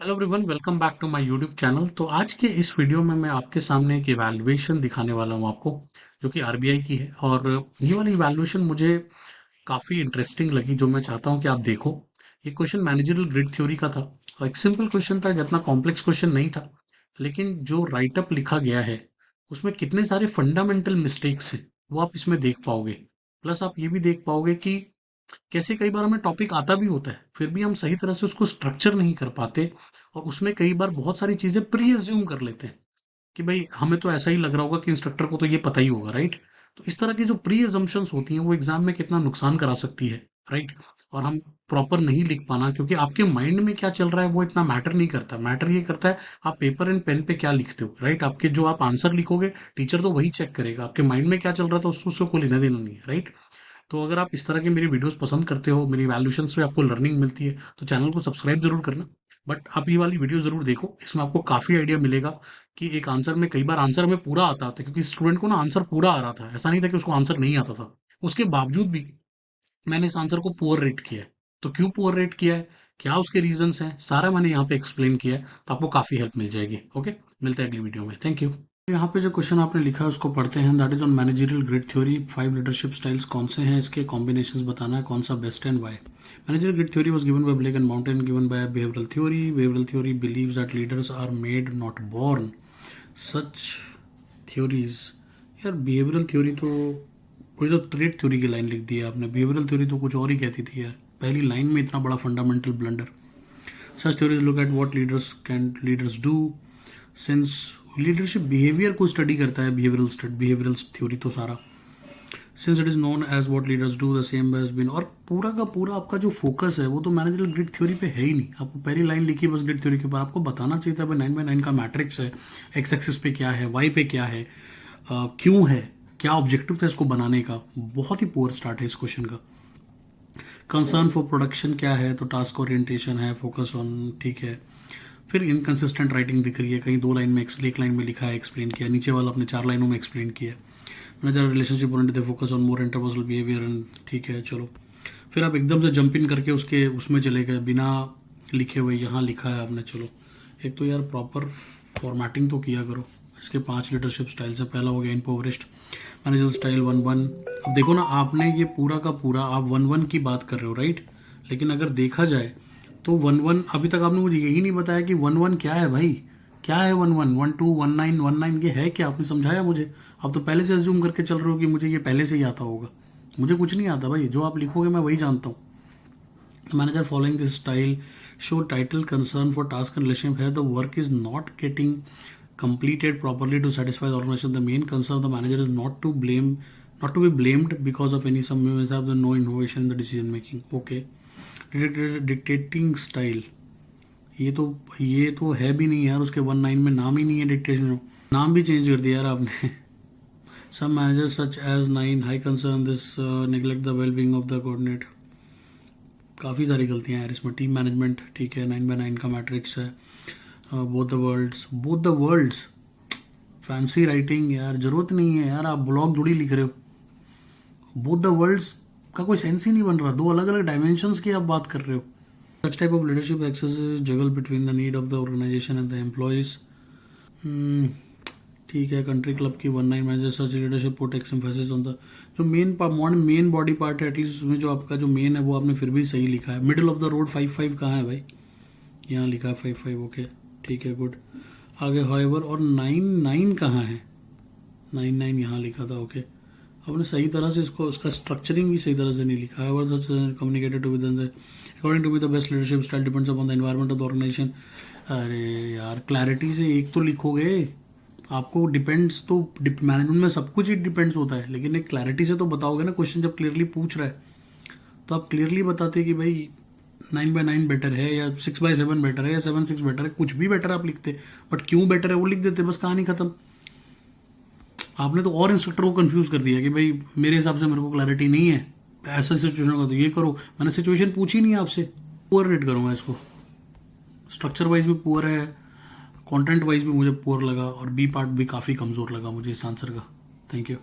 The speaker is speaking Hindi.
Hello everyone, welcome back to my YouTube channel. तो आज के इस वीडियो में मैं आपके सामने एक इवैल्यूएशन दिखाने वाला हूं आपको, जो कि आरबीआई की है। और ये वाली इवैल्यूएशन मुझे काफ़ी इंटरेस्टिंग लगी, जो मैं चाहता हूं कि आप देखो। ये क्वेश्चन मैनेजरल ग्रिड थ्योरी का था और एक सिंपल क्वेश्चन था, जितना कॉम्प्लेक्स क्वेश्चन नहीं था। लेकिन जो राइटअप लिखा गया है उसमें कितने सारे फंडामेंटल मिस्टेक्स हैं वो आप इसमें देख पाओगे। प्लस आप ये भी देख पाओगे कि कैसे कई बार हमें टॉपिक आता भी होता है, फिर भी हम सही तरह से उसको स्ट्रक्चर नहीं कर पाते। और उसमें कई बार बहुत सारी चीजें प्री एज्यूम कर लेते हैं कि भाई हमें तो ऐसा ही लग रहा होगा कि इंस्ट्रक्टर को तो ये पता ही होगा, राइट। तो इस तरह की जो प्री एजम्पशंस होती हैं वो एग्जाम में कितना नुकसान करा सकती है, राइट। और हम प्रॉपर नहीं लिख पाना, क्योंकि आपके माइंड में क्या चल रहा है वो इतना मैटर नहीं करता। मैटर ये करता है आप पेपर एंड पेन पे क्या लिखते हो, राइट। आपके जो आप आंसर लिखोगे टीचर तो वही चेक करेगा, आपके माइंड में क्या चल रहा था उसको कोई लेना देना नहीं है, राइट। तो अगर आप इस तरह की मेरी वीडियोस पसंद करते हो, मेरी वैल्यूएशन से आपको लर्निंग मिलती है, तो चैनल को सब्सक्राइब जरूर करना। बट आप ये वाली वीडियो जरूर देखो, इसमें आपको काफी आइडिया मिलेगा कि एक आंसर में कई बार आंसर में पूरा आता था, क्योंकि स्टूडेंट को ना आंसर पूरा आ रहा था, ऐसा नहीं था कि उसको आंसर नहीं आता था। उसके बावजूद भी मैंने इस आंसर को पुअर रेट किया है। तो क्यों पुअर रेट किया है, क्या उसके रीजंस हैं, सारा मैंने यहाँ पे एक्सप्लेन किया है, तो आपको काफी हेल्प मिल जाएगी। ओके, मिलते हैं अगली वीडियो में। Thank you. यहाँ पे जो क्वेश्चन आपने लिखा है उसको पढ़ते हैं। That is on managerial grid theory. 5 leadership styles कौन से हैं, इसके कॉम्बिनेशंस बताना है, कौन सा best and why. Managerial grid theory was given by Blake and Mouton, given by behavioural theory. Behavioural theory believes that leaders are made not born. Such theories, यार बिहेवियरल थ्योरी तो कोई तो ट्रेड थ्योरी की लाइन लिख दी है आपने। बिहेवियरल थ्योरी तो कुछ और ही कहती थी यार, पहली लाइन में इतना बड़ा fundamental blunder. Such theories look at what leaders can leaders do. Since leadership behaviour को स्टडी करता है, बिहेवियरल थ्योरी तो सारा। Since it is known as what leaders do the same has been. और पूरा का पूरा आपका जो फोकस है वो तो मैनेजरल ग्रिड थ्योरी पे है ही नहीं। आपको पहली लाइन लिखी बस ग्रिड थ्योरी के ऊपर, आपको बताना चाहिए था भाई 9x9 का मैट्रिक्स है, एक्स एक्सिस पे क्या है, वाई पे क्या है, क्यों है, क्या ऑब्जेक्टिव था इसको बनाने का। बहुत ही पुअर स्टार्ट है इस क्वेश्चन का। कंसर्न फॉर प्रोडक्शन क्या है, तो टास्क ओरिएंटेशन है, फोकस ऑन, ठीक है। फिर इनकंसिस्टेंट राइटिंग दिख रही है, कहीं 2 लाइन में एक लाइन में लिखा है, एक्सप्लेन किया, नीचे वाला अपने 4 लाइनों में एक्सप्लेन किया। मैंने relationship oriented focus on more interpersonal behaviour and, ठीक है चलो। फिर आप एकदम से जंप इन करके उसके उसमें चले गए बिना लिखे हुए, यहाँ लिखा है आपने, चलो। एक तो यार प्रॉपर फॉर्मेटिंग तो किया करो। इसके 5 लीडरशिप स्टाइल से पहला हो गया इम्पोवरिस्ट मैनेजर स्टाइल 1-1। अब देखो ना, आपने ये पूरा का पूरा आप 1-1 की बात कर रहे हो, राइट। लेकिन अगर देखा जाए तो 1-1 अभी तक आपने मुझे यही नहीं बताया कि 1-1 क्या है भाई। क्या है 1-1, 1-2, 1-9, 1-9 ये है क्या, आपने समझाया मुझे। आप तो पहले से अज्यूम करके चल रहे हो कि मुझे ये पहले से ही आता होगा। मुझे कुछ नहीं आता भाई, जो आप लिखोगे मैं वही जानता हूँ। Manager following this style show title concern for task and relationship है, the work is not getting completed properly to satisfy the organization. The main concern of the manager is not to blame, not to be blamed because of any some have the no innovation in the decision making. Okay, dictating style, ये तो है भी नहीं यार, उसके 1-9 में नाम ही नहीं है डिक्टेशन, नाम भी चेंज कर दिया यार आपने। Some managers such as 9 high concern this neglect the well-being of the coordinate। काफ़ी सारी गलतियां हैं इसमें। टीम मैनेजमेंट, ठीक है, 9x9 का मैट्रिक्स है। Both the worlds fancy writing यार, जरूरत नहीं है यार, आप ब्लॉग जुड़ी लिख रहे हो। बोथ द वर्ल्ड्स का कोई सेंस ही नहीं बन रहा, 2 अलग अलग डायमेंशंस की आप बात कर रहे हो। Such type of leadership exercise juggle between the need of the organisation and the employees. ठीक है, कंट्री क्लब की 1-9 manager such leadership put emphasis on the, जो मेन बॉडी पार्ट है एटलीस्ट उसमें जो आपका जो मेन है वो आपने फिर भी सही लिखा है। मिडिल ऑफ द रोड 5-5 कहाँ है भाई, यहाँ लिखा है 5-5, ओके ठीक है गुड। आगे हाइवर और 9-9 कहाँ है, 9-9 यहाँ लिखा था, ओके। आपने सही तरह से इसको, उसका स्ट्रक्चरिंग भी सही तरह से नहीं लिखा है। However such communicated to with the according to me the best leadership style depends upon the environment of the organisation. अरे यार क्लैरिटी से एक तो लिखोगे, आपको डिपेंड्स तो मैनेजमेंट में सब कुछ ही डिपेंड्स होता है, लेकिन एक क्लैरिटी से तो बताओगे ना। क्वेश्चन जब क्लियरली पूछ रहा है तो आप क्लियरली बताते कि भाई 9x9 बेटर है या 6x7 बेटर है या 7-6 बेटर है, कुछ भी बेटर आप लिखते। बट क्यों बेटर है वो लिख देते, बस कहानी खत्म। आपने तो और इंस्ट्रक्टर को कंफ्यूज कर दिया कि भाई मेरे हिसाब से मेरे को क्लैरिटी नहीं है, ऐसा सिचुएशन होगा तो ये करो। मैंने सिचुएशन पूछी नहीं आपसे, पुअर रेट करूंगा इसको। स्ट्रक्चर वाइज भी पुअर है, कंटेंट वाइज भी मुझे पुअर लगा, और बी पार्ट भी काफ़ी कमज़ोर लगा मुझे इस आंसर का। Thank you.